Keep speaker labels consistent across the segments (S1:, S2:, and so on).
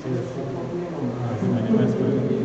S1: Minimise करेंगे।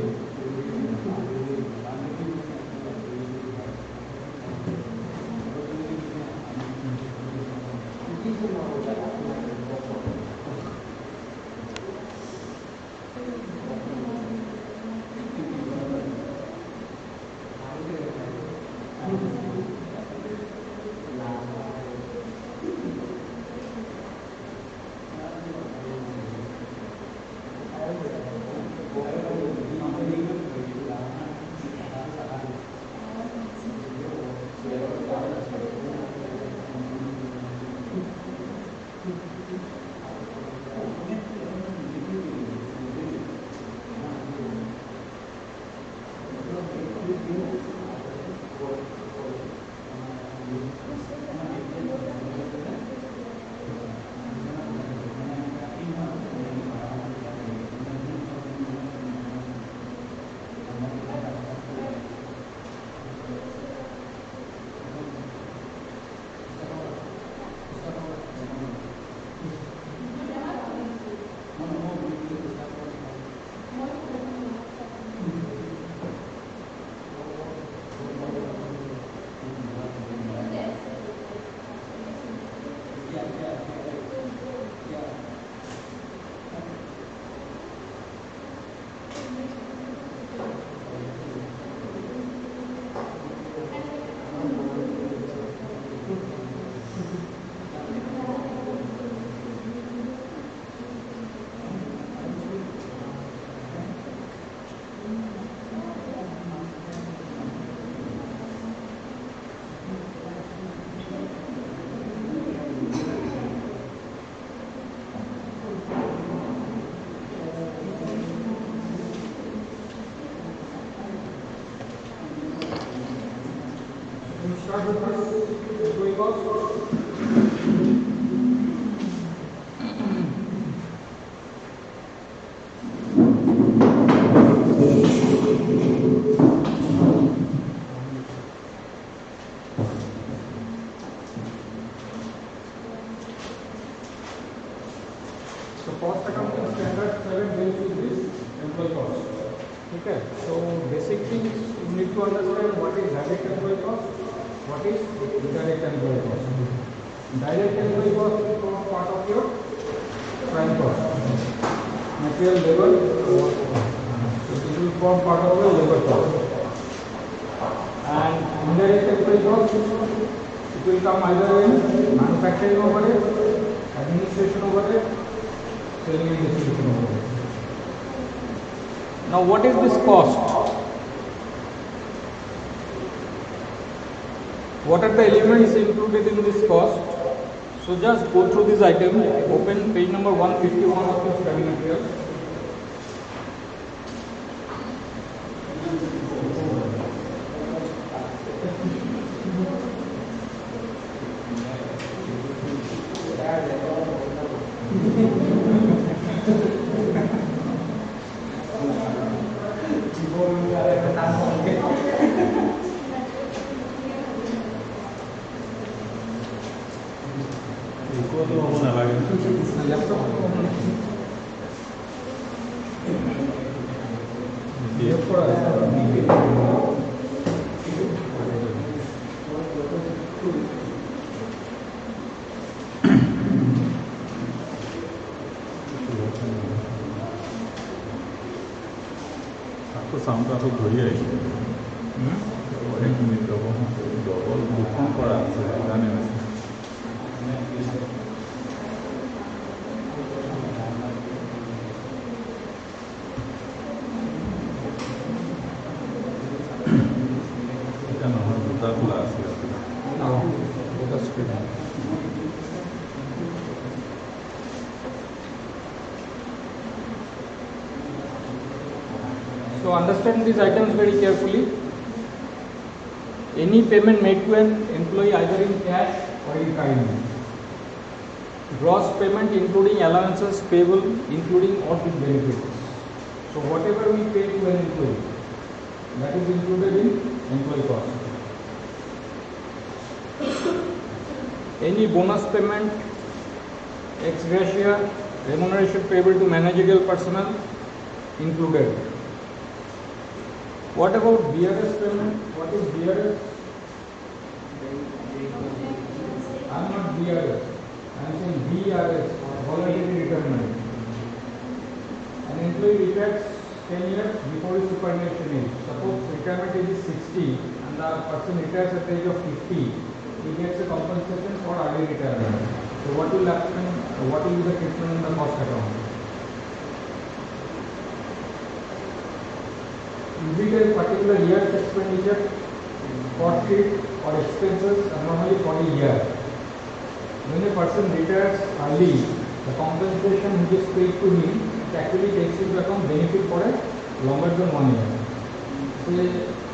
S2: So cost accounting standard 7 deals with this employee cost. Okay. So basic things you need to understand what is direct employee cost, what is indirect employee cost. Direct employee cost is part of your prime cost. Material labor, so it will form part of your labor cost. And indirect employee cost, it will come either in manufacturing overhead, administration overhead, selling and distribution overhead. Now what is this cost? What are the elements included in this cost? So just go through this item, open page number 151 of your study material.
S1: आपको सामटा तो ঘুরিয়ে আইছে অনেক minute double দুখন করা আছে জানেন এটা নহয় দুটা খোলা আছে
S2: দুটা screen So understand these items very carefully. Any payment made to an employee either in cash or in kind. Gross payment including allowances payable including or with benefits. So whatever we pay to an employee, that is included in employee cost. Any bonus payment, ex gratia, remuneration payable to managerial personnel included. What about BRS payment? What is BRS? I am not BRS. I am saying VRS, voluntary retirement. An employee retires 10 years before his superannuation age. Suppose retirement age is 60 and the person retires at the age of 50. He gets a compensation for early retirement. So what will happen? What will be the treatment in the cost account? Is it a particular year's expenditure, cost sheet or expenses normally for a year? When a person retires early, the compensation which is paid to him actually takes into account benefit for a longer than 1 year. Say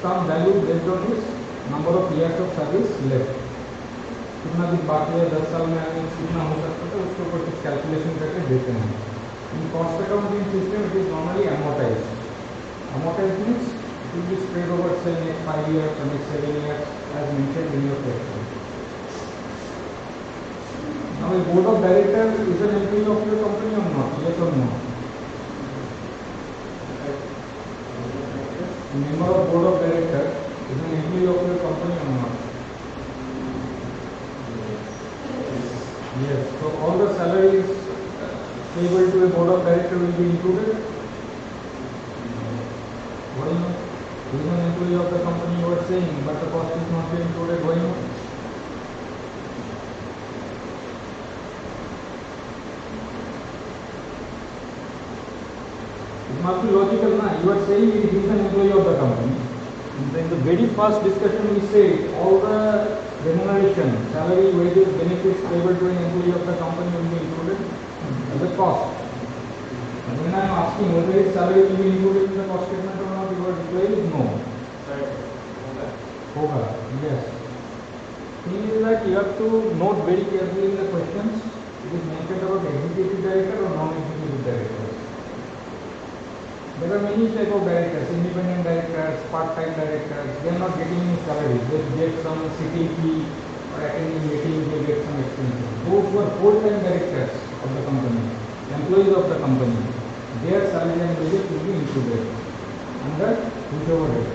S2: some value based on his number of years of service left. कितना दिन बाकी है 10 साल में कितना हो सकता है उसके ऊपर कुछ कैलकुलेशन करके देते हैं. In cost accounting system it is normally amortized. Amortized means it will be spread over say next 5 years or next 7 years as mentioned in your question. Now a board of directors is an employee of your company or not? Yes or no? A member of board of directors is an employee of your company or not? Yes. So all the salaries payable to a board of directors will be included. Why not? He is an employee of the company you are saying, but the cost is not being included. Why not? It must be logical, na? You are saying he is an employee of the company. In the very first discussion we said all the remuneration, salary, wages, benefits payable to an employee of the company will be included as a cost. And when I am asking whether his salary will be included in the cost statement or not, your reply is no. Hoga, yes. Thing is that you have to note very carefully in the questions. It is mentioned about executive director or non-executive director. There are many type of directors, independent directors, part-time directors. They are not getting any salary. They get some sitting fee or attending meetings. They get some expenses. Those who are full-time directors of the company, employees of the company, their salary and wages will be included under whichever head.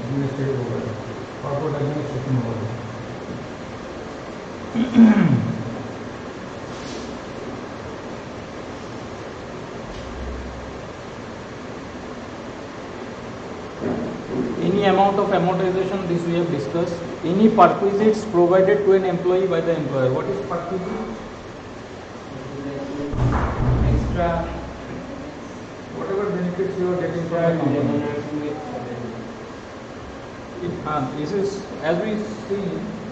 S2: Administrative overhead, corporate administration overhead. Any amount of amortization, this we have discussed. Any perquisites provided to an employee by the employer. What is perquisite?
S3: Extra.
S2: Whatever benefits you are getting from the company. This is as we have seen,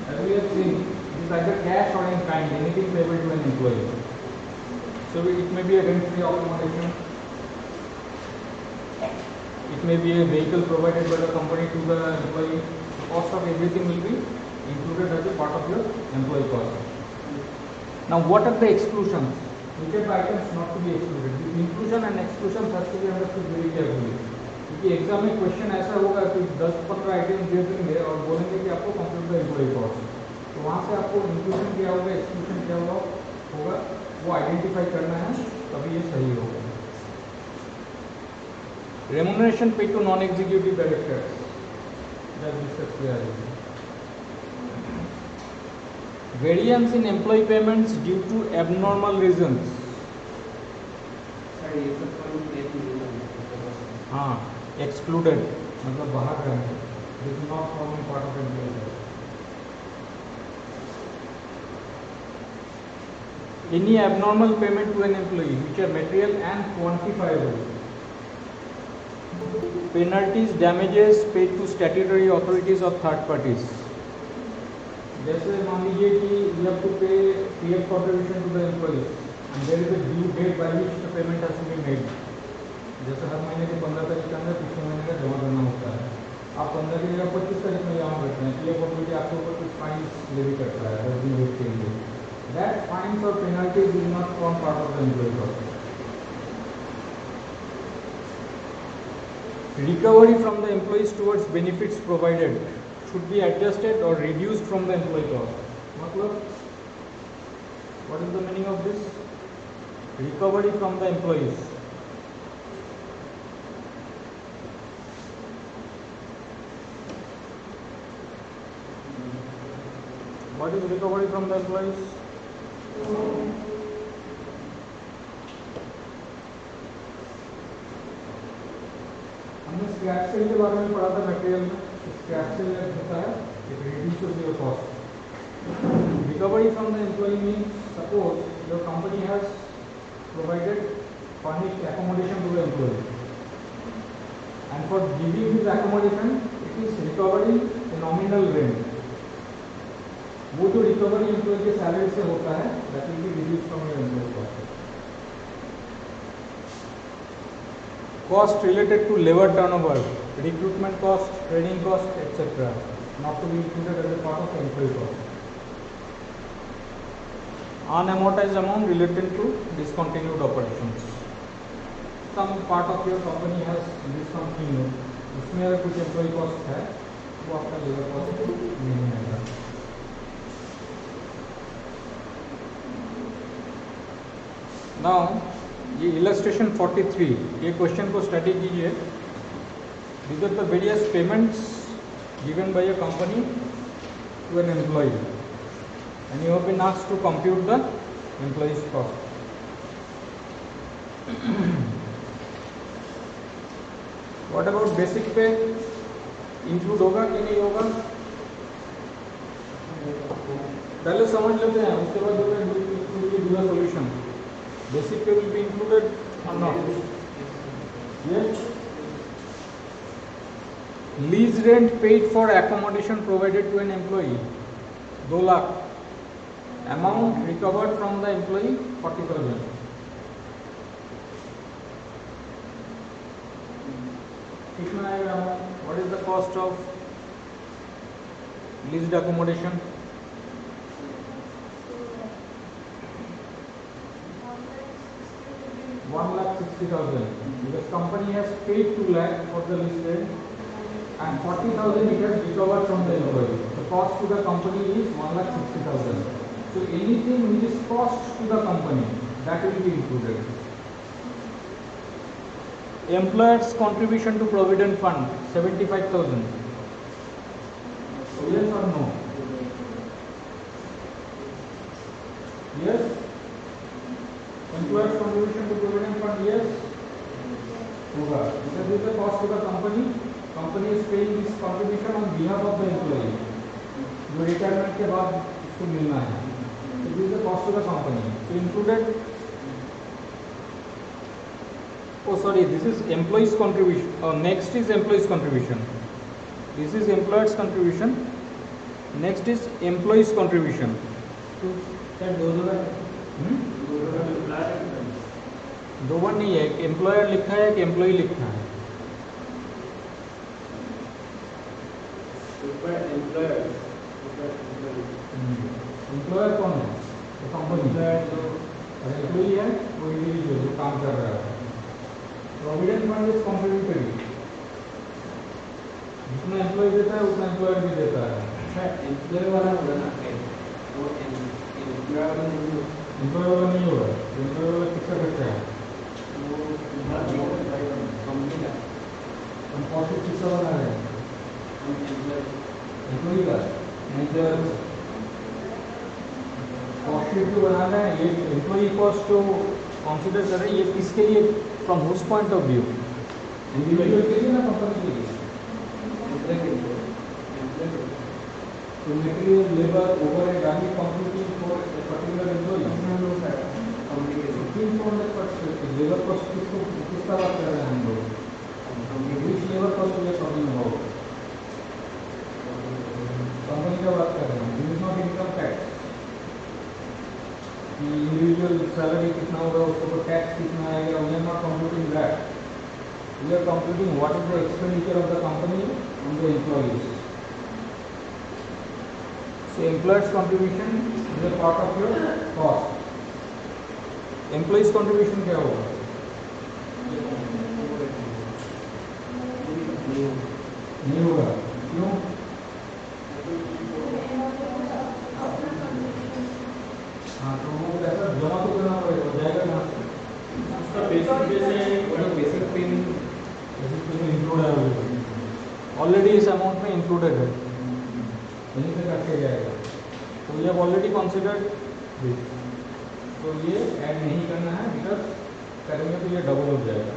S2: it is either cash or in kind, anything payable to an employee. So it may be a rent-free accommodation. It may be a vehicle provided by the company to the employee. The cost of everything will be included as a part of your employee cost. Now, what are the exclusions? Which are the items not to be excluded? The inclusion and exclusion has to be understood very carefully. क्योंकि exam में question ऐसा होगा कि 10-15 item दे देंगे और बोलेंगे कि आपको कंप्यूट द एम्प्लॉय कॉस्ट, तो वहाँ से आपको इंक्लूजन क्या होगा, एक्सक्लूजन क्या होगा वो आइडेंटिफाई करना है, तभी ये सही होगा. Remuneration paid to non-executive directors. That's discussed clearly. Variance in employee payments due to abnormal reasons. हाँ, excluded. मतलब बाहर का है. This is not forming part of employee. Any abnormal payment to an employee which are material and quantifiable. Penalties, damages paid to statutory authorities or third parties. जैसे मान लीजिए कि you have to pay PF contribution to the employees and there is a due date by which the payment has to be made. जैसे हर महीने के 15 तारीख के अंदर पिछले महीने का जमा करना होता है. आप 15 की जगह 25 तारीख में जमा करते हैं. PF ऑथोरिटी आपके ऊपर कुछ फाइन्स लेवी करता है 10 दिन वेट के लिए. That fines or penalties will not form part of the employee cost. Recovery from the employees towards benefits provided should be adjusted or reduced from the employee cost. मतलब What is the meaning of this? Recovery from the employees. What is recovery from the employees? हमने scrap cell के बारे में पढ़ा था material में. Scrap cell होता है it reduces your cost. Recovery from the employee means suppose your company has provided furnished accommodation to the employee, and for giving this accommodation it is recovering a nominal rent. वो जो recovery employ के salary से होता है that will be reduce from your employ cost. Cost related to labor turnover, recruitment cost, training cost, etc. not to be included as a part of employee cost. Unamortized amount related to discontinued operations. Some part of your company has discontinued, उसमें अगर कुछ employee cost है वो आपका labor cost नहीं आएगा. Now ये illustration 43 ये क्वेश्चन को स्टडी कीजिए. These are the various payments given by a company to an employee, and you have been asked to compute the employee's cost. What about basic pay? Include होगा कि नहीं होगा? पहले समझ लेते हैं, उसके बाद do a solution. Basic pay will be included or not? Yes. Lease rent paid for accommodation provided to an employee 2 lakh. Amount recovered from the employee 40,000. कितना आएगा? What is the cost of leased accommodation? 1,60,000. Because company has paid 2 lakh for the lease rent and 40,000 it has recovered from the employee. The cost to the company is 1,60,000. So anything which is cost to the company, that will be included. Employer's contribution to provident fund 75,000. Yes or no? Yes. Employer's contribution to provident fund, yes. होगा. Because this is the cost to the company. Company is paying this contribution on behalf of the employee. जो retirement के बाद इसको मिलना है. So this is the cost to the company. So included. Oh sorry, this is employee's contribution. Next is employee's contribution. This is employer's contribution. Next is employee's contribution. तो क्या दो बार नहीं है, एक एम्प्लॉयर लिखा है, एक एम्प्लॉई लिखा है. एम्प्लॉयर कौन है? तो कंपनी. और एम्प्लॉई है वो इंडिविजुअल जो काम कर रहा है. Provident fund is complementary. जितना एम्प्लॉय देता है उतना एम्प्लॉयर भी देता है. एम्प्लॉय वाला होगा ना, वो एम्प्लॉय वाला नहीं होगा. एम्प्लॉय वाला नहीं होगा. एम्प्लॉय वाला किसका खर्चा है? कंपनी का. हम कॉस्ट किसका बना रहे हैं? एम्प्लॉय का. एम्प्लॉयर कॉस्ट शीट जो बना रहे हैं, ये एम्प्लॉय कॉस्ट जो कंसीडर कर रहे हैं, ये किसके लिए? From whose point of view? Individual के लिए ना कंपनी के लिए? तो मटेरियल, लेबर, ओवरहेड आदि computing for a particular employ. Labour cost किसका बात कर रहे हैं हम लोग? Which labour cost we are talking about? Company का बात कर रहे हैं. This is not income tax. Individual salary कितना होगा, उसके ऊपर टैक्स कितना आएगा. We are not computing that. We are computing what is the expenditure of the company on the employees. So employer's contribution is a part of your cost. Employee's contribution क्या होगा? नहीं होगा. क्यों? हाँ, तो वो बेसिक पे इंक्लूड है ऑलरेडी, इस अमाउंट में इंक्लूडेड है, यहीं से काटे जाएगा। तो ये ऑलरेडी कंसिडर्ड, तो ये ऐड नहीं करना है, बिकॉज करेंगे तो ये डबल हो जाएगा।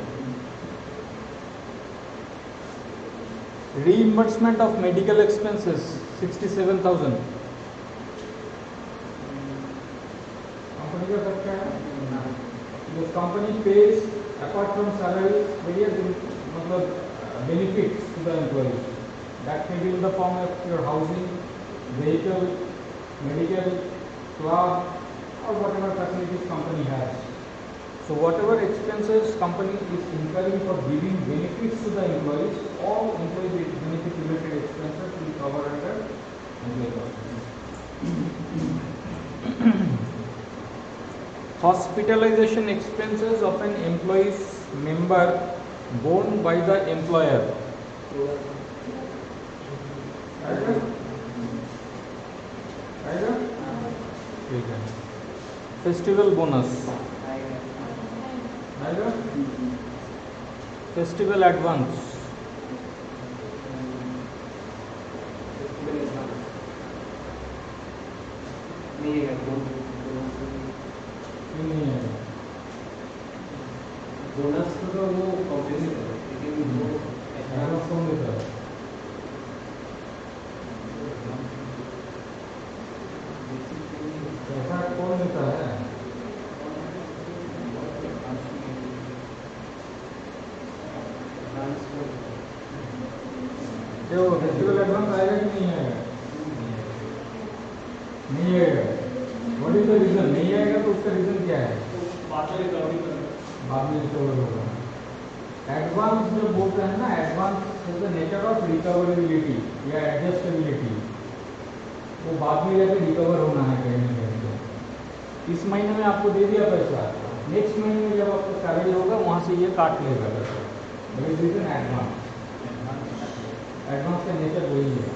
S2: Reimbursement of medical expenses 67,000 company का खर्चा है। The company pays apart from salary various मतलब benefits to the employees. That may be in the form of your housing, vehicle, medical, club, or whatever facilities company has. So whatever expenses company is incurring for giving benefits to the employees, all employee benefit related expenses will cover under employee cost. Hospitalization expenses of an employee's member borne by the employer. ठीक है। Festival bonus, festival advance, नहीं है
S3: bonus तो वो company देता है, लेकिन वो
S2: एडवांस कौन देता है? पैसा कौन देता है? जो फेस्टिवल एडवांस आएगा कि नहीं आएगा? नहीं आएगा। What is the reason? नहीं आएगा तो उसका रीजन क्या है? बाद में रिकवर होगा। एडवांस जो बोलते हैं ना, advance is the nature of recoverability या एडजस्टेबिलिटी, वो बाद में जाकर रिकवर होना है कहीं ना कहीं से। इस महीने में आपको दे दिया पैसा, नेक्स्ट महीने में जब आपको सैलरी होगा वहाँ से ये काट लेगा पैसा। रीजन एडवांस, एडवांस का नेचर वही है,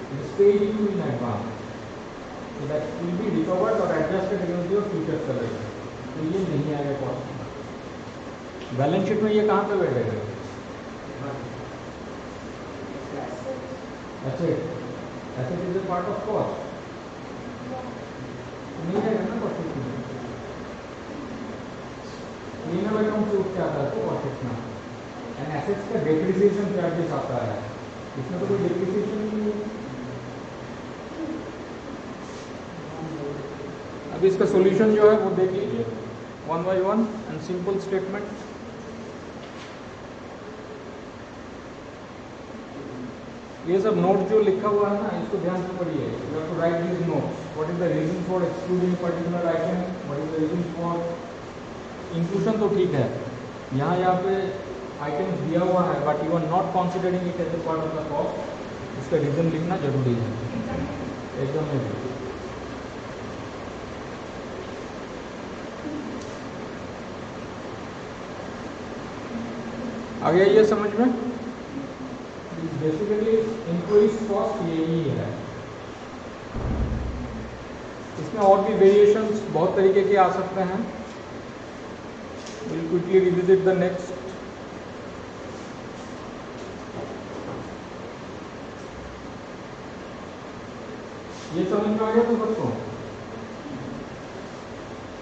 S2: it is paid you in advance, so that will be recovered or adjusted against your future salary. तो ये नहीं आएगा कॉस्ट। बैलेंस शीट में ये कहाँ पे बैठेगा? Asset, asset is a part of cost, नहीं आएगा ना कॉस्ट शीट में। क्लीनर अकाउंट से उठ के आता है तो कॉस्ट शीट में, एंड एसेट्स का डेप्रिसिएशन चार्जेस आता है, इसमें तो कोई डेप्रिसिएशन नहीं है। अभी इसका सॉल्यूशन जो है वो देख लीजिए one by one and simple statement. ये सब नोट जो लिखा हुआ है ना, इसको ध्यान से पढ़िए। You have to write this notes, what is the reason for excluding particular item, what is the reason for inclusion. तो ठीक है, यहाँ पे आइटम्स दिया हुआ है but you are not considering it as a part of the cost, इसका रीजन लिखना जरूरी है एकदम नहीं। आ गया ये समझ में? बेसिकली एम्प्लॉइज कॉस्ट यही है। इसमें और भी वेरिएशंस बहुत तरीके के आ सकते हैं। Will quickly revisit the next. ये समझ में आ गया तो बच्चों,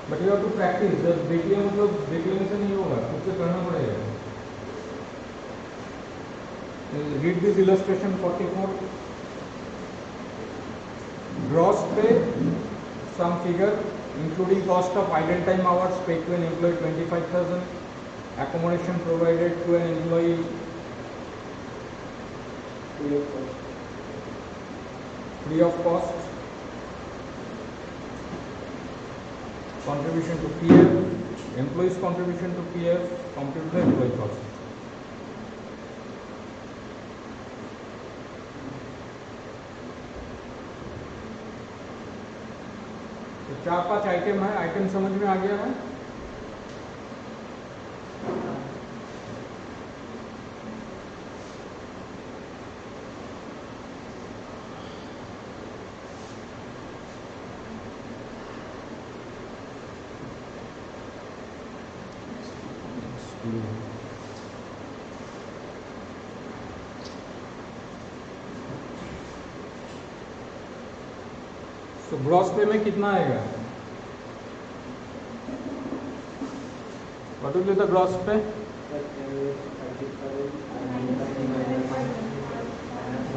S2: but you have to practise. जब देखिए मतलब देख लेने से नहीं होगा, खुद से करना पड़ेगा। Read this illustration 44. Gross pay, some figure including cost of idle time hours paid to an employee 25,000, accommodation provided to an employee free of cost, contribution to PF, employees contribution to PF, compute the employee cost. तो 4-5 item है, item समझ में आ गया है? तो gross पे में कितना आएगा? What will be the gross पे?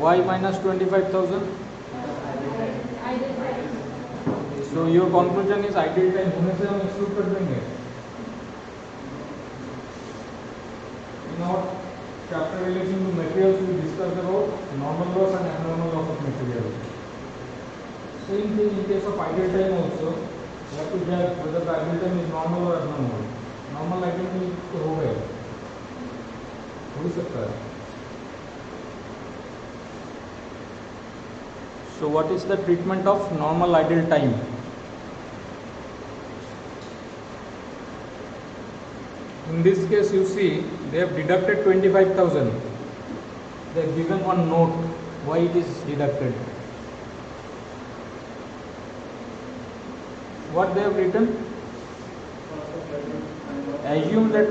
S2: Y minus 25,000. So your conclusion is ideal time होने से हम exclude कर देंगे. In our chapter relation to materials, we discussed about normal loss and abnormal loss of materials. Same thing in case of ideal time also. You have to judge whether the ideal time is normal or abnormal. Normal ideal time तो हो गया, हो ही सकता है. So what is the treatment of normal ideal time? In this case you see they have deducted 25,000. They have given one note why it is deducted. What they have written? Assume that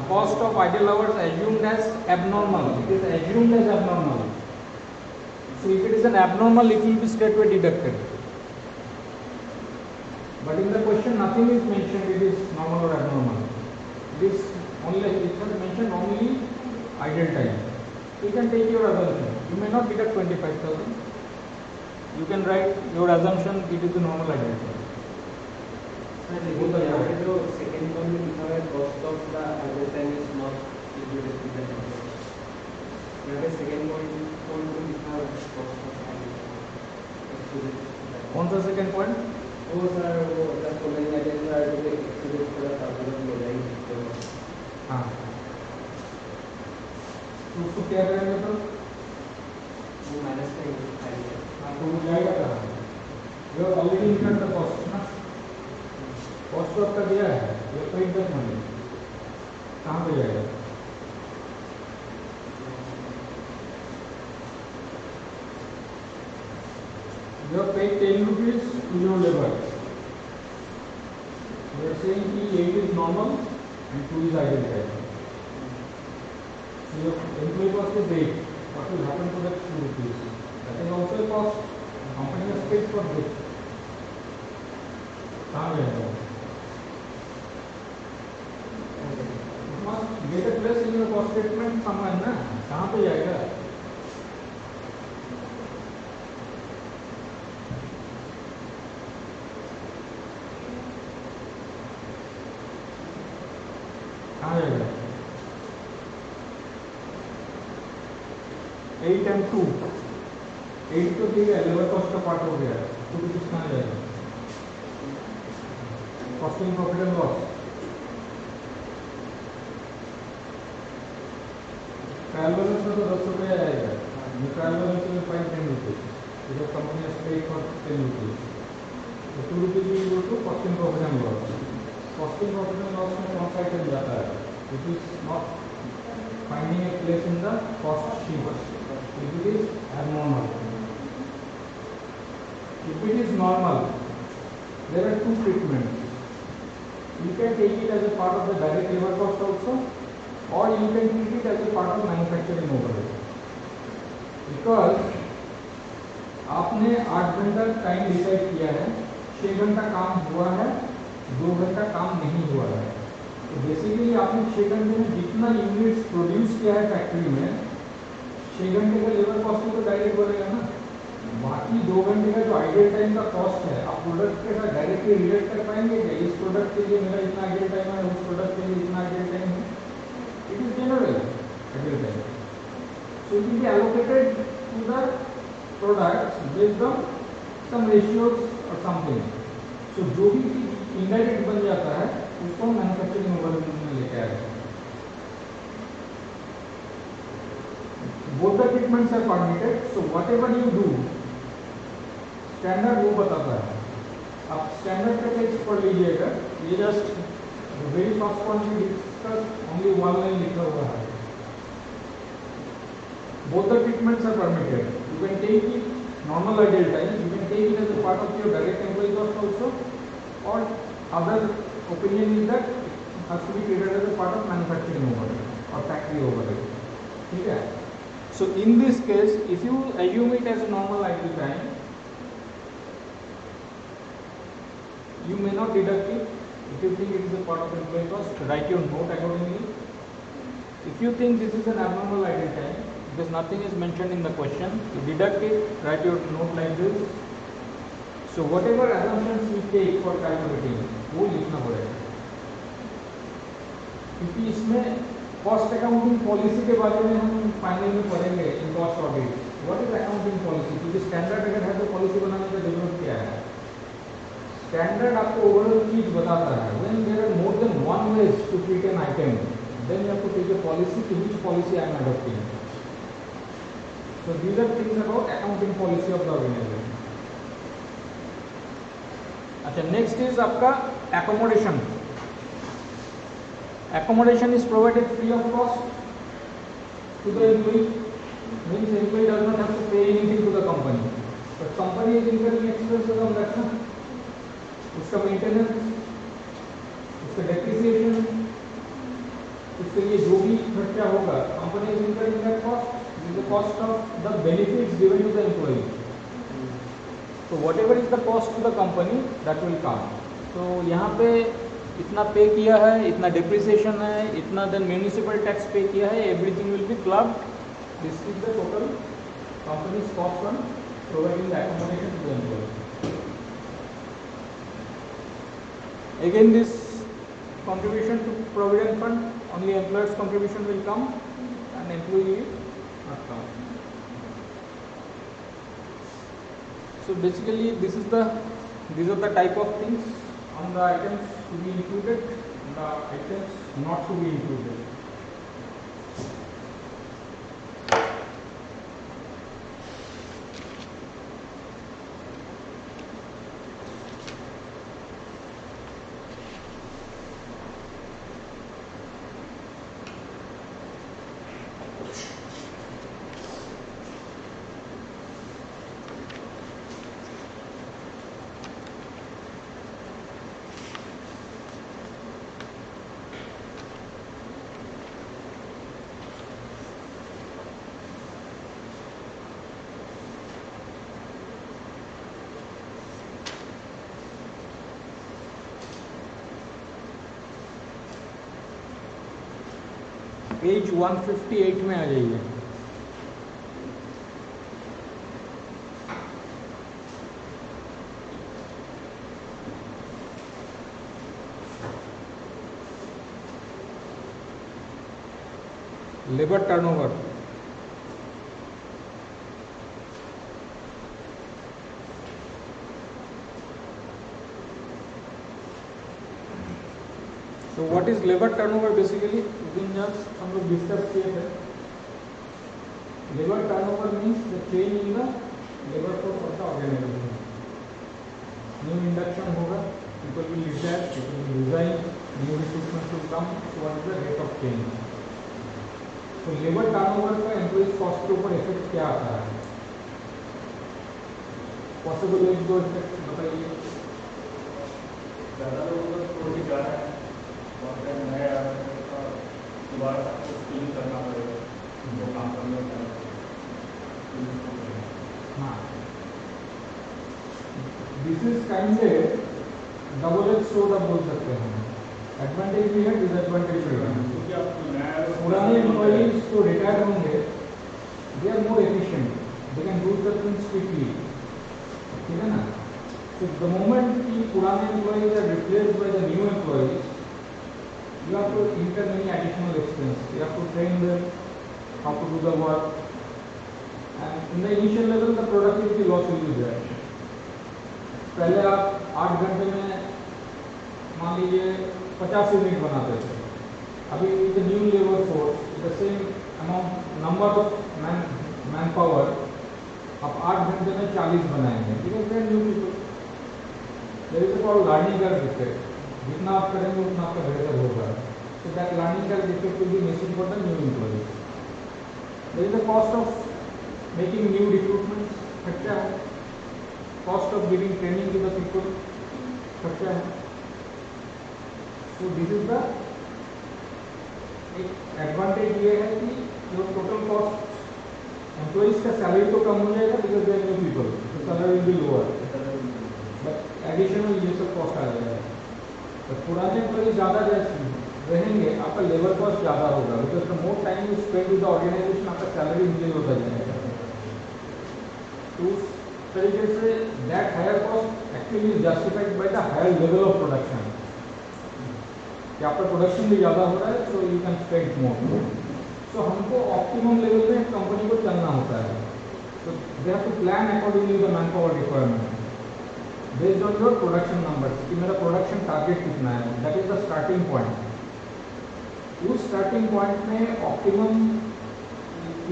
S2: cost of ideal hours assumed as abnormal. It is assumed as abnormal. So if it is an abnormal, it will be straightway deducted. But in the question, nothing is mentioned. It is normal or abnormal. It is mentioned only ideal time. You can take your assumption. You may not deduct 25,000. You can write your assumption. It is the normal ideal time.
S3: जो second point में लिखा है cost of the idle time is not included in the time. यहाँ पे second point में लिखा है cost of idol time.
S2: कौन सा सेकेंड पॉइंट?
S3: वो सर वो the following items are to be excluded for the purpose हो जाएगी.
S2: हाँ, तो उसको क्या करेंगे तो
S3: वो माइनस का आइडिया.
S2: हाँ, तो वो जाएगा कहाँ? You have already incurred the cost ना. कॉस्ट आपका दिया है, ये पेड दैट मनी कहाँ पे जाएगा? You have paid 10 rupees to your labor. You are saying कि 8 is normal and 2 is ideal time. So your employee cost is 8. What will happen to that 2 rupees? That is also a cost. The company has paid for this. कहाँ जाएगा? Must get a place in your cost statement somewhere ना. कहाँ पे जाएगा? कहाँ जाएगा? 8 and 2. 8 तो ठीक है, लेबर कॉस्ट का पार्ट हो गया. 2 रुपीज कहाँ जाएगा? Costing profit and loss. Trial balance में तो 10 रुपये आएगा. ट्रायल बैलेंस में 10 रुपीज. जो company has paid for 10 rupees. तो 2 rupees will go to costing profit and loss. Costing profit and loss में कौन सा आइटम जाता है? It is not finding a place in the cost sheet. If it is abnormal. If it is normal, there are two treatments. You can take it as a part of the direct labor cost also, or you can treat it as a part of manufacturing overhead. Because आपने 8 घंटा time decide किया है, 6 घंटा काम हुआ है, 2 घंटा काम नहीं हुआ है. तो बेसिकली आपने 6 घंटे में जितना यूनिट्स प्रोड्यूस किया है फैक्ट्री में, 6 घंटे का लेबर कॉस्ट तो डायरेक्ट बोलेगा ना. बाकी 2 घंटे का जो आइडियल टाइम का कॉस्ट है, आप प्रोडक्ट के साथ डायरेक्टली रिलेट कर पाएंगे कि इस प्रोडक्ट के लिए मेरा इतना आइडियल टाइम है, उस प्रोडक्ट के लिए इतना आइडियल टाइम है. It is general ideal time. So it will be allocated to the products based on some ratios और समथिंग. सो जो भी इनडायरेक्ट बन जाता है उसको मैन्युफैक्चरिंग ओवरहेड में लेके आएगा. Both the treatments are permitted. So whatever you do, standard वो बताता है. आप स्टैंडर्ड का टेक्स्ट पढ़ लीजिएगा. ये just very first point we discussed, only one line लिखा हुआ है. Both the treatments are permitted. You can take it normal ideal time. You can take it as a part of your direct employee cost also. Or other opinion is that has to be treated as a part of manufacturing overhead or factory overhead. ठीक है? So in this case, if you assume it as a normal idle time, you may not deduct it. If you think it is a part of employee cost, write your note accordingly. If you think this is an abnormal idle time, because nothing is mentioned in the question, you deduct it, write your note like this. So whatever assumptions we take for calculating, वो लिखना पड़ेगा, क्योंकि इसमें cost accounting policy के बारे में हम final में पढ़ेंगे in cost audit. What is accounting policy? क्योंकि स्टैंडर्ड अगर है तो पॉलिसी बनाने का जरूरत क्या है? स्टैंडर्ड आपको ओवरऑल चीज बताता है. When there are more than one ways to treat an item, then you have to take a policy to which policy I am adopting. So these are things about accounting policy of the organisation. अच्छा, next is आपका accommodation. Accommodation is provided free of cost to the employee. Means employee does not have to pay anything to the company, but company is incurring expenses on that. उसका maintenance, उसका depreciation, उसके लिए जो भी खर्चा होगा, company is incurring that cost. This is the cost of the benefits given to the employee. So whatever is the cost to the company, that will come. So यहाँ पे इतना पे किया है, इतना डिप्रिसिएशन है, इतना देन म्यूनिसिपल टैक्स पे किया है, everything will be clubbed. This is the total companies cost on providing the accommodation to the employ. Again this contribution to provident fund, only employer's contribution will come and employee will not come. So basically these are the type of things on the items to be included and the items not to be included. Page 158 में आ जाइए. Labour turnover. So what is labor turnover basically? हम लोग discuss किए थे. Labour turnover means the change in the labour force of the organisation. New induction होगा, people will retire, people will resign, new recruitment will come. So what is the rate of change? तो labour turnover का employees cost के ऊपर effect क्या आता है? Possible एक दो इफेक्ट बताइए.
S1: ज़्यादा लोगों को थोड़ी ज़्यादा है, और फिर नया दोबारा सबको स्किल करना पड़ेगा, जो काम करने का.
S2: हाँ, this is kind double as सोड आप बोल सकते हैं. एडवांटेज भी है, डिसएडवांटेज भी है.
S1: क्योंकि आप नया
S2: पुराने एम्प्लॉइज तो रिटायर होंगे, they are more efficient, they can do the things quickly. ठीक है ना? So the moment the पुराने employees are replaced by the new employees, you have to incur many additional expense. You have to train them how to do the work, and in the initial level the productivity loss will be there. पहले आप 8 घंटे में मान लीजिए 50 unit बनाते थे. अभी with the new labor force, the same amount number of man power, आप 8 घंटे में 40 बनाएंगे. Because they are new people. There is a called learning curve effect. जितना आप करेंगे उतना आपका बेहतर होगा. So that learning curve effect will be missing for the new employees. There is a cost of making new recruitments, खर्चा है. Cost of giving training to the people, खर्चा है. सो दिस इज द एक advantage ये है कि जो total cost employees का सैलरी तो कम हो जाएगा बिकॉज देयर न्यू पीपल, तो salary will be lower, but additional ये सब कॉस्ट आ जाएगा। तो पुराने एम्प्लॉइज ज़्यादा रहेंगे, आपका लेबर कॉस्ट ज़्यादा होगा because the more time you spend with the organisation आपका सैलरी इंक्रीज होता जाएगा। तो उस तरीके से that higher cost actually is justified by the higher level of production, कि आपका प्रोडक्शन भी ज़्यादा हो रहा है so you can spend more. तो हमको ऑप्टिमम लेवल में कंपनी को चलना होता है, तो they have to plan accordingly the man power requirement based on your production numbers, कि मेरा प्रोडक्शन टारगेट कितना है, that is the starting point. उस स्टार्टिंग पॉइंट में ऑप्टिमम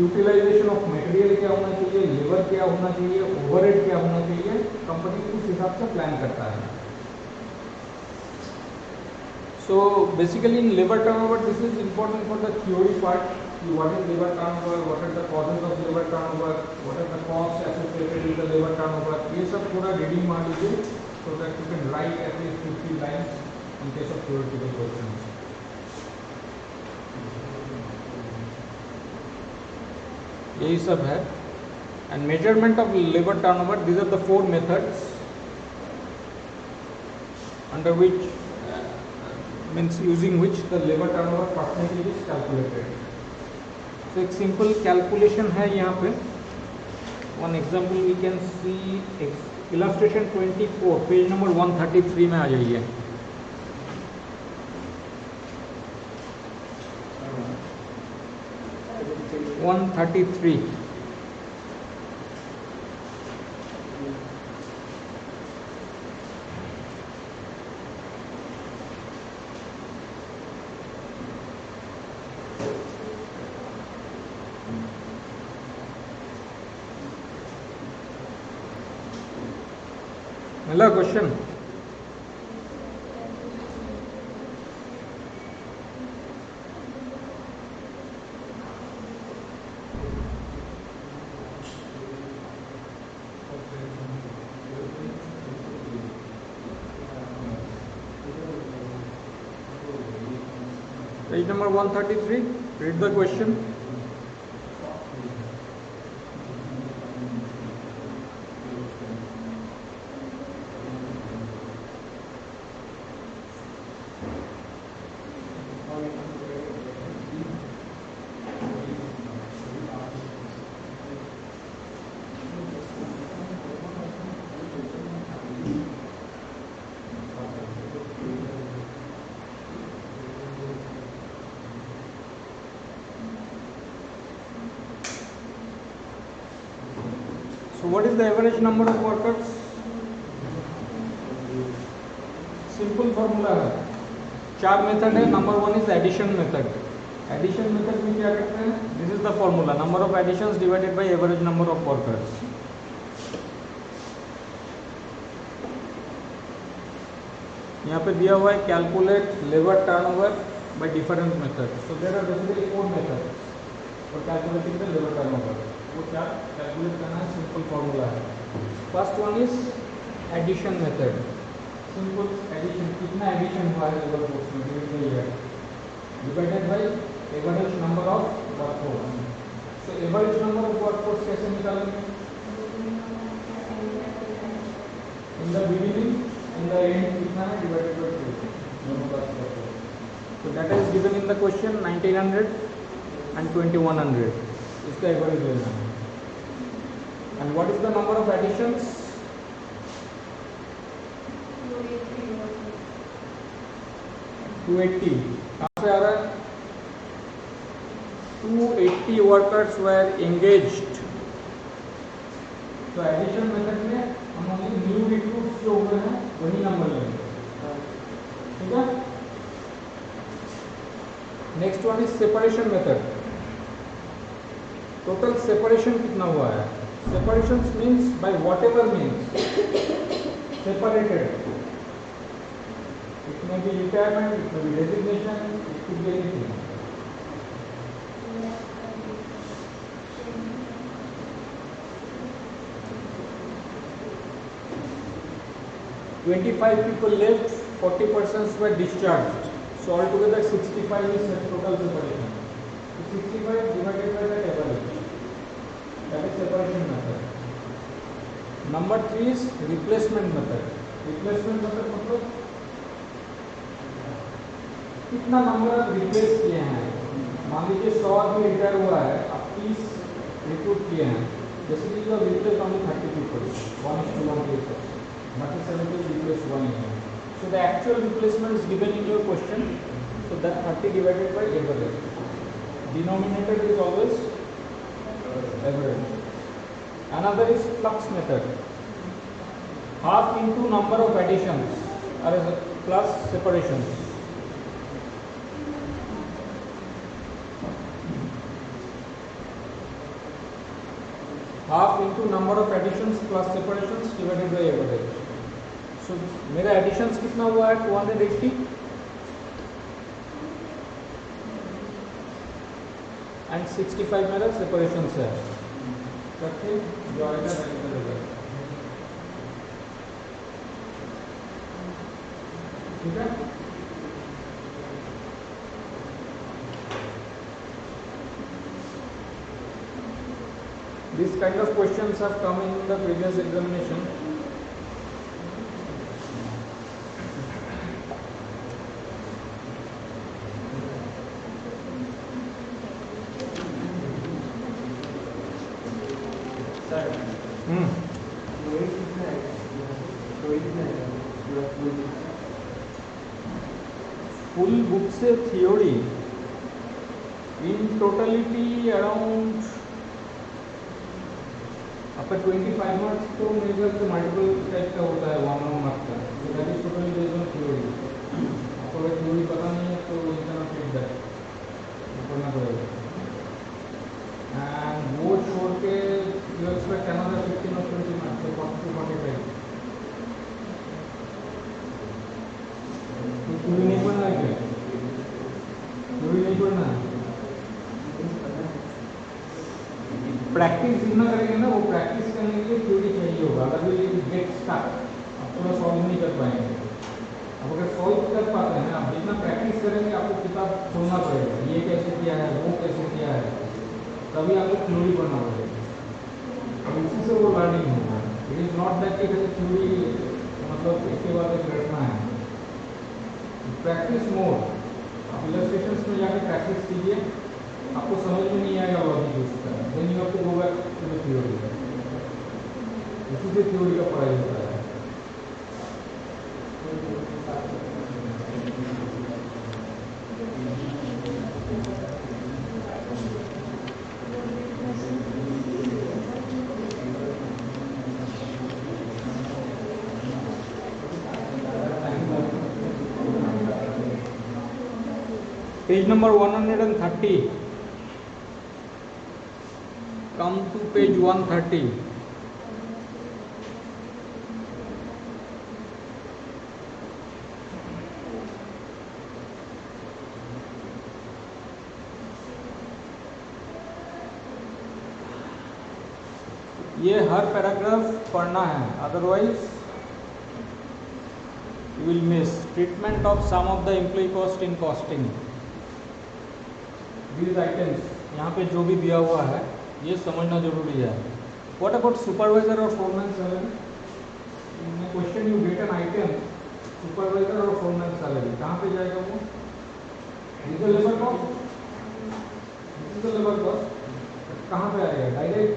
S2: यूटिलाइजेशन ऑफ मटेरियल क्या होना चाहिए, लेबर क्या होना चाहिए, ओवरहेड क्या होना चाहिए, कंपनी उस हिसाब से प्लान करता है। So basically in labor turnover, this is important for the theory part. What is labor turnover? What are the causes of labor turnover? What are the costs associated with the labor turnover? ये सब पूरा reading मान लीजिए, so that you can write at least 50 lines in case of theoretical questions. यही सब है। And measurement of labor turnover, these are the 4 methods under which means using which the labor turnover percentage is calculated. So एक simple calculation है यहाँ पे। One example we can see illustration 24, page number 133 में आ जाइए।
S3: Okay.
S2: 133 मिला question? Page number 133, read the question. So what is the average number of workers? Simple formula है, 4 method है। Number 1 is addition method. Addition method में क्या करते हैं? This is the formula, number of additions divided by average number of workers. यहाँ पे दिया हुआ है calculate labour turnover by different method. So there are basically 4 methods for calculating the labour turnover. वो क्या कैलकुलेट करना है? सिंपल फॉर्मूला है। First one is addition method. Simple addition, कितना एडिशन हुआ है लेबर फोर्स में divided by average number of workforce. So average number of workforce कैसे निकालेंगे? In the beginning, in the end कितना है डिवाइडेड बाय 2 दोनों का square. So that is given in the question 1900 and 2100 इसका एवरेज लेना है। And what is the number of additions? 280। कहाँ से आ रहा है? 280 वर्कर्स वेर एंगेज्ड। तो एडिशन मेथड में हम ओनली न्यू रिक्रूट्स जो हुए हैं वही नंबर लेंगे, ठीक है। Next one is separation method. Total separation कितना हुआ है? Separation means by what ever means separated. It may be retirement, it may be resignation, it could be anything. $25 people left, 40 persons were discharged. So altogether 65 is the total separation. So 65 divided by the average. That is separation method. Number 3 is replacement method. Replacement method मतलब कितना number replace किए हैं. मान लीजिए 100 आदमी retire हुआ है, आप 30 रिक्रूट किए हैं. जैसे कि जो replace only 30 people, 1:1 ratio. But 70 replace 1 here. So the actual replacement is given in your question. So that 30 divided by average. Denominator is always average. Another is flux method. Half into number of additions or plus separations. Half into number of additions plus separations divided by average. So मेरा additions कितना हुआ है 280 and 65 मेरा separations है. करके जो आएगा वही रहेगा. ठीक है. This kind of questions have come in the previous examination.
S3: Sir,
S2: full book से theory in totality around आपका 25 मार्क्स तो मेरे ख्याल से मल्टीपल टाइप का होता है 1 मार्क्स का. तो that is totally based on theory. आपको अगर थ्योरी पता नहीं है तो you can not take that, पढ़ना पड़ेगा. एंड वो छोड़ के यू एक्सपेक्ट अनदर 15 और 20 मार्क्स, तो 40 to 45. तो थ्योरी नहीं पढ़ना है क्या? थ्योरी नहीं पढ़ना है. प्रैक्टिस जितना करेंगे ना, वो प्रैक्टिस करने के लिए थ्योरी चाहिए होगा. अगर भी गेट स्टक, आप पूरा सॉल्व नहीं कर पाएंगे. अब अगर सॉल्व कर पाते हैं, आप जितना प्रैक्टिस करेंगे आपको किताब खोलना पड़ेगा, ये कैसे किया है, वो कैसे किया है, तभी आपको थ्योरी पढ़ना पड़ेगा. अब इसी से वो लर्निंग होगा. इट इज नॉट दैट कि जैसे थ्योरी मतलब इसके बाद एक रटना है. Practice more. आप इलस्ट्रेशंस में जाकर प्रैक्टिस कीजिए, आपको समझ में नहीं आएगा लॉजिक उसका. Then you have to go back to the theory. इसी से थ्योरी का पढ़ाई होता है. Page number 130. Come to page 130. ये हर पैराग्राफ पढ़ना है, otherwise you will miss. Treatment of sum of the employee cost in costing. These items यहाँ पे जो भी दिया हुआ है ये समझना जरूरी है. What about supervisor or foreman salary? In a question you get an item supervisor or foreman salary. कहाँ पे जाएगा वो? This is the labor cost. This is the labor cost. कहाँ पे आएगा? Direct,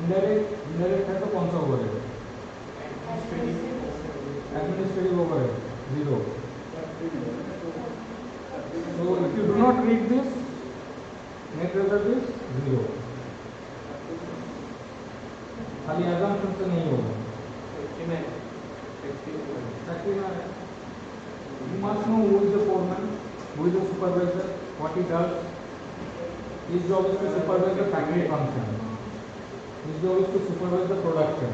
S2: indirect. इनडायरेक्ट है तो कौन सा overhead? Administrative overhead, 0. So if you do not read this, net result is 0. खाली assumption से नहीं होगा. 69. You must know who is the foreman, who is the supervisor, what he does. His job is to supervise the factory function. His job is to supervise the production.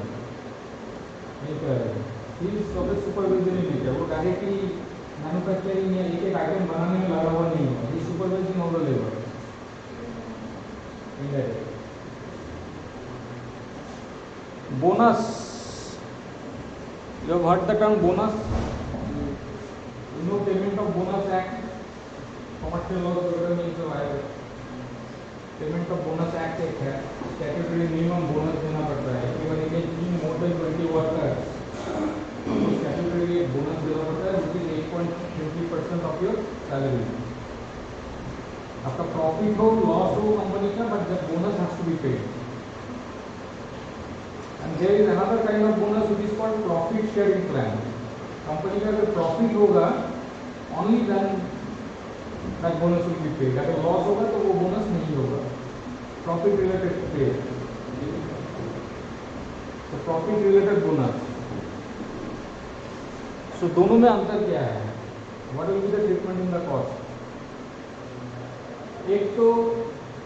S2: नहीं करेगा. His job is supervision नहीं है. वो directly manufacturing या एक item बनाने में लगा हुआ नहीं है. He is supervising all the labor. Indirect. Bonus. You have heard the term bonus? You know payment of bonus act. Profit loss वगैरह में सब आएगा। पेमेंट ऑफ बोनस एक्ट एक है, स्टैट्यूटरी मिनिमम बोनस देना पड़ता है। Even if in more than 20 workers statutory bonus देना पड़ता है, which is 8.50% of your salary. आपका प्रॉफिट हो लॉस हो कंपनी का, but the bonus has to be paid. And there is another kind of bonus which is called profit sharing plan. Company का अगर profit होगा only then that bonus will be paid. अगर loss होगा तो वो bonus नहीं होगा। Profit related पे, तो प्रॉफिट रिलेटेड बोनस। सो दोनों में अंतर क्या है? What will be the treatment in the cost? एक तो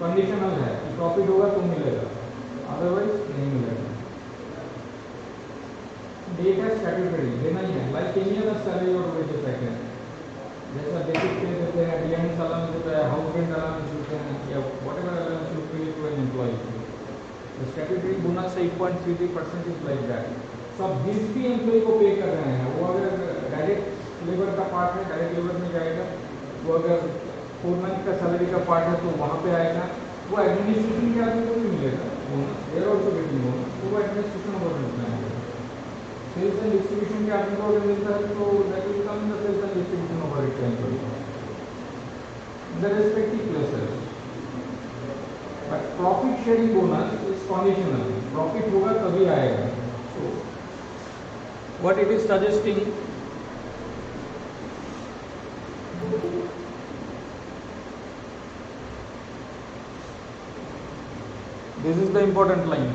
S2: कंडीशनल है कि प्रॉफिट होगा तो मिलेगा, अदरवाइज नहीं मिलेगा। एक है स्टैट्यूटरी, देना ही है, लाइक एनी अदर सैलरी और वेजेस है। जैसा बेसिक पे देते हैं, डीएमएस अलाउंस देता है, हाउस रेंट अलाउंस देते हैं, या whatever allowance you pay to an employ. The statutory bonus 8.33% is like that. So अब जिस भी एम्प्लॉय को पे कर रहे हैं, वो अगर डायरेक्ट लेबर का पार्ट है, डायरेक्ट लेबर में जाएगा। वो अगर 4 मंथ का सैलरी का पार्ट है तो वहाँ पे आएगा। वो एडमिनिस्ट्रेशन के आदमी को भी मिलेगा bonus, they're also getting bonus, तो वो एडमिनिस्ट्रेशन ओवर मिलता है। सेल्स एंड डिस्ट्रीब्यूशन के आदमी को अगर मिलता है तो that will come in the sales and distribution over it the respective places. But profit sharing bonus is conditional, profit होगा तभी आएगा। So what it is suggesting, this is the important line.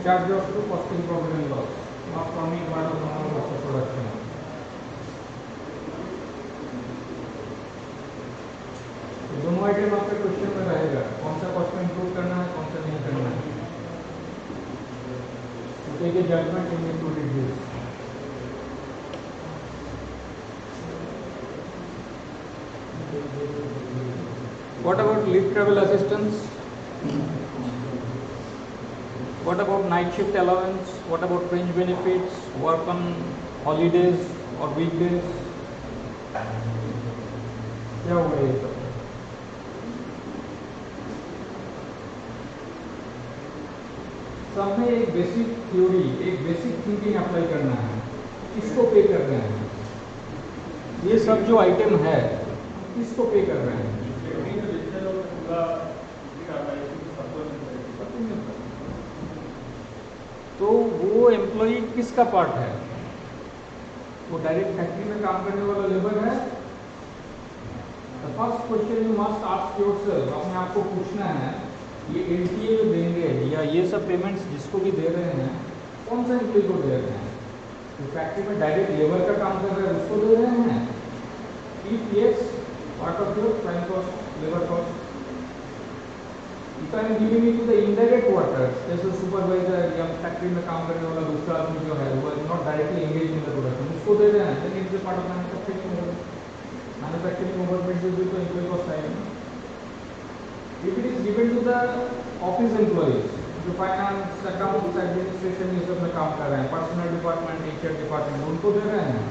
S2: Charge off to costing profit and loss, not forming part of normal cost of production. तो दोनों item आपके question में रहेगा, कौन सा कॉस्ट में इंक्लूड करना है, कौन सा नहीं करना है। तो take a judgement in included this. What about leave travel assistance? What about night shift allowance? What about fringe benefits? Work on holidays or weekdays? क्या हुआ ये सब? सब में एक बेसिक थ्योरी, एक बेसिक थिंकिंग अप्लाई करना है। किसको पे कर रहे हैं? ये सब जो आइटम है किसको पे कर रहे हैं? तो वो एम्प्लॉई किसका पार्ट है? वो डायरेक्ट फैक्ट्री में काम करने वाला लेबर है। The first question you must ask yourself, अपने आप को पूछना है, ये एलटीए जो देंगे या ये सब पेमेंट्स जिसको भी दे रहे हैं, कौन सा एम्प्लॉई को दे रहे हैं? तो फैक्ट्री में डायरेक्ट लेबर का काम कर रहे हैं उसको दे रहे हैं? If yes, part of your prime cost, labour cost. If I am giving it to the indirect workers, जैसे सुपरवाइजर या फैक्ट्री में काम करने वाला दूसरा आदमी जो है, वो not directly engage in the production, उसको दे रहे हैं, लेकिन it is part of manufacturing overheads भी तो एम्प्लॉय कॉस्ट आएगा। If it is given to the office employees जो फाइनेंस, अकाउंट्स, एडमिनिस्ट्रेशन ये सब में काम कर रहे हैं, पर्सनल डिपार्टमेंट, एचआर डिपार्टमेंट, उनको दे रहे हैं,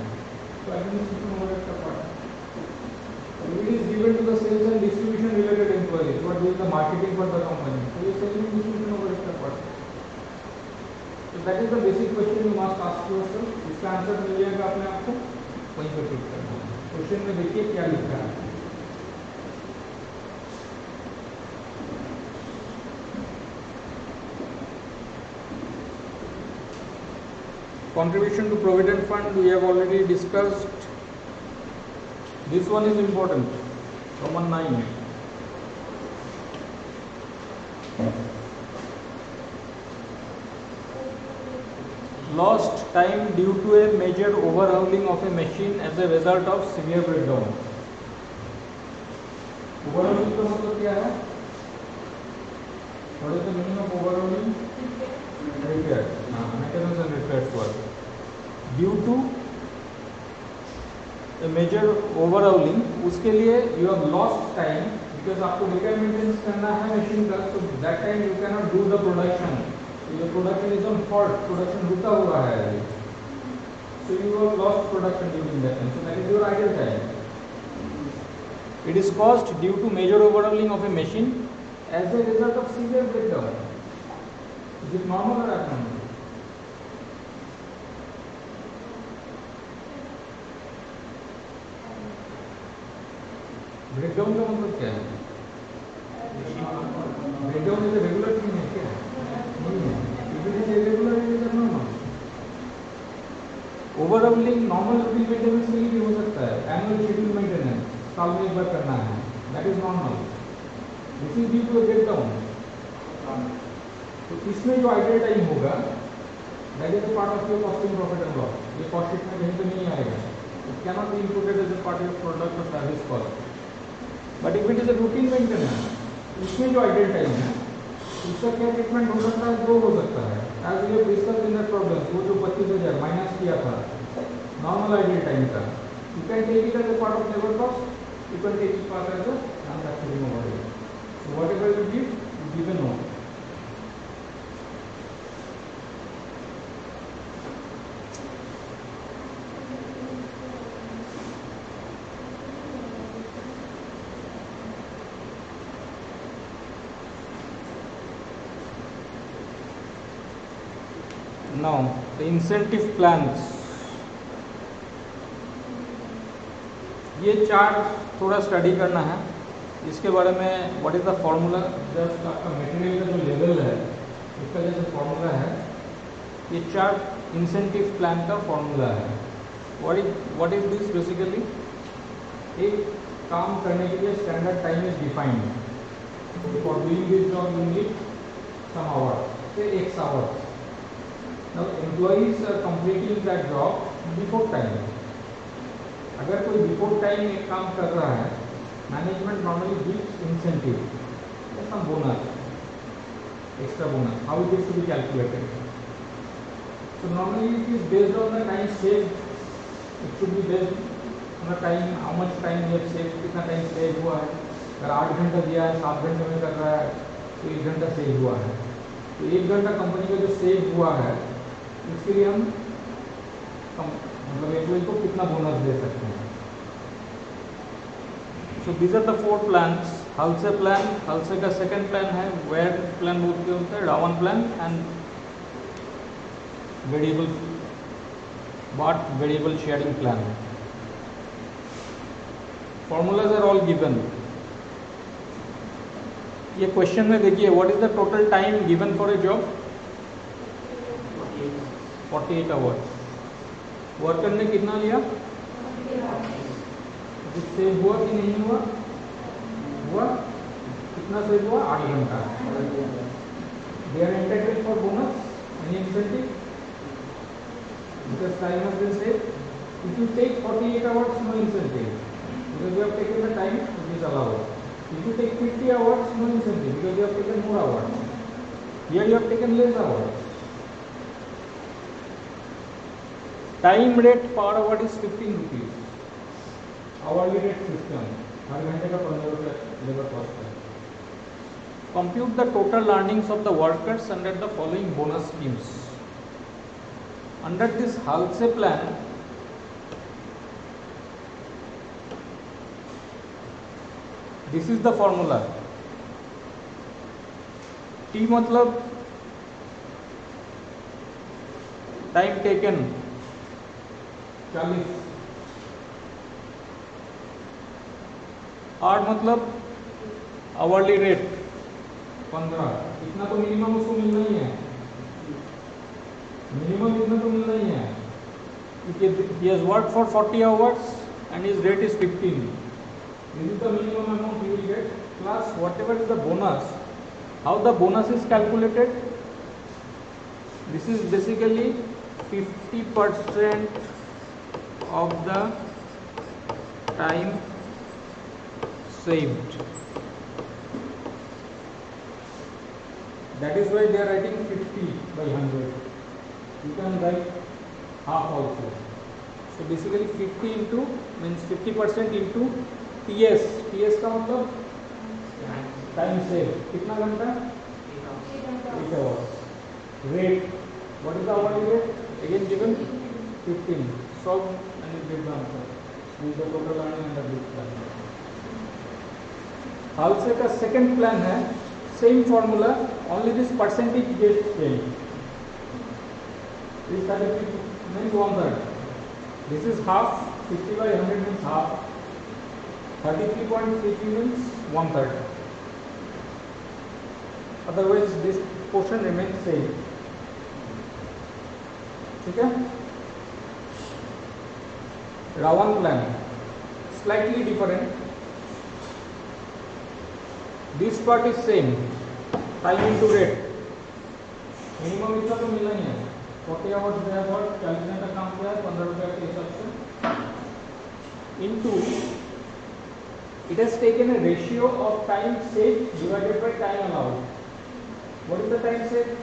S2: तो एडमिनिस्ट्रेशन ओवरहेड का part. It is given to the sales and distribution related employees who are doing the marketing for the company. So ये sales and distribution over इसका part. So that is the basic question you must ask yourself. इसका answer मिल जाएगा अपने आप को, वहीं पर टिक करना है। क्वेश्चन में देखिए क्या लिखा है। Contribution to Provident Fund we have already discussed. This one is important. Roman 9. Lost time due to a major overhauling of a machine as a result of severe breakdown. Overhauling का मतलब क्या है? What is the meaning of overhauling? Repair. Maintenance and repairs work. Due to a major overhauling, उसके लिए you have lost time because आपको repair maintenance करना है machine का, तो that time you can not do the production, your production is on fault, production रुका हुआ है, so you have lost production during that time, so that is your idle time. It is caused due to major overhauling of a machine as a result of severe breakdown. Is it normal or abnormal? Breakdown का मतलब क्या है? Breakdown is regular thing है क्या? नहीं है, it is irregular, it is normal. Overhauling normal routine maintenance के लिए भी हो सकता है, एनुअल शेड्यूल मेंटेनेंस साल में एक बार करना है, that is normal. This is due to breakdown. तो इसमें जो आइडल टाइम होगा that is part of your costing profit and loss. ये कॉस्ट शीट में कहीं तो नहीं आएगा, it can not be included as a part of product और service cost. But if it is a routine maintenance, इसमें जो आइडल टाइम है उसका क्या ट्रीटमेंट हो सकता है? दो हो सकता है, as we have discussed in that problem. वो जो 25,000 माइनस किया था नॉर्मल आइडल टाइम का, you can take it as a part of labour cost, you can take it part as a manufacturing overhead. So whatever you give a no. Now the incentive plans, ये chart थोड़ा study करना है. इसके बारे में what is the formula, just आपका material का जो लेवल है उसका जैसे फॉर्मूला है, ये चार्ट इंसेंटिव प्लान का फॉर्मूला है. What is this? बेसिकली एक काम करने के लिए standard time is defined. For doing this job you need some hour, say X hours. Now employees are completing that job before time. अगर कोई before time एक काम कर रहा है, management normally gives incentive, some bonus, extra bonus. How it is to be calculated? So normally it is based on the time save. It should be based on the time, how much time you have save, कितना time save हुआ है. अगर 8 घंटा दिया है, 7 घंटे में कर रहा है, तो 1 घंटा सेव हुआ है. तो 1 घंटा कंपनी का जो सेव हुआ है इसके लिए हम मतलब एम्प्लॉय को कितना बोनस दे सकते हैं. So these are the 4 plans. Halsey plan, Halsey का सेकंड प्लान है, वेयर प्लान बोलते होते हैं, Rowan plan and variable Barth variable sharing plan. Formulas are all given. ये क्वेश्चन में देखिए, what is the total time given for a job? 48 hours. Worker ने कितना लिया? सेव हुआ कि नहीं हुआ? हुआ. कितना सेव हुआ? 8 घंटा. They are entitled for bonus, any incentive, because time has been saved. If you take 48 hours, no incentive, because you have taken the time which is allowed. If you take 50 hours, no incentive, because you have taken more hours. Here you have taken less hours. Time rate per hour is 15 rupees. Hourly rate system. हर घंटे का 15 रुपये labour cost है. Compute the total earnings of the workers under the following bonus schemes. Under this Halse plan, this is the formula. T मतलब time taken 40. Are मतलब hourly rate 15. इतना तो minimum उसको मिलना ही है, मिनिमम इतना तो मिलना ही है. He has worked for 40 hours and his rate is 15. This is the minimum amount you will get, plus whatever is the bonus. How the bonus is calculated? This is basically 50% of the time saved. That is why they are writing 50 by 100. You can write half also. So basically 50 into means 50% into TS. TS का मतलब time save कितना घंटा 8 hours. Rate, what is the hourly rate? Again given 15. Solve and you get the answer. This is the total earning under this plan. Halsey का second plan है, same formula, only this percentage get change. This 33 means 1/3. This is half. 50 by 100 means half. 33.33 means 1/3. Otherwise, this portion remains same. ठीक है? Rowan plan slightly different. This part is same. Time into rate. Minimum इतना तो मिलना ही है. 40 hours दिया है, calculator का काम किया है 15 रुपये के हिसाब से. Into it has taken a ratio of time saved divided by time allowed. What is the time saved?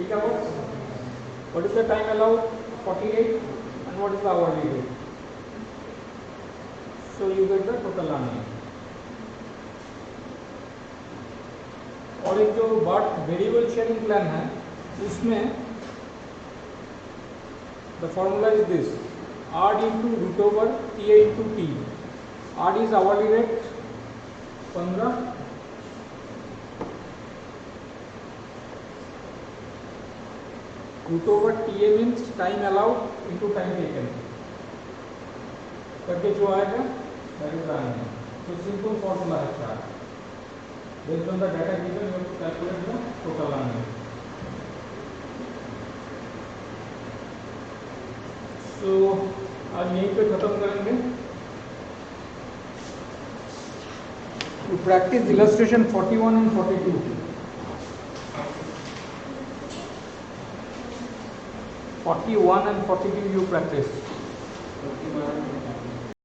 S2: 8 hours. What is the time allowed? 48. And what is the hourly rate? So you get the total earning. और एक जो बात variable sharing plan है, उसमें the formula is this: R into root over T A into T. R is hourly rate 15, root over T A means time allowed into time taken करके जो आएगा that is the. तो simple formula है चार. Based on the data given, you have to calculate the total earning. So आज यहीं पे खत्म करेंगे. You practice illustration 41 and 42. 41 and 42 you practice.
S3: 41 and 42.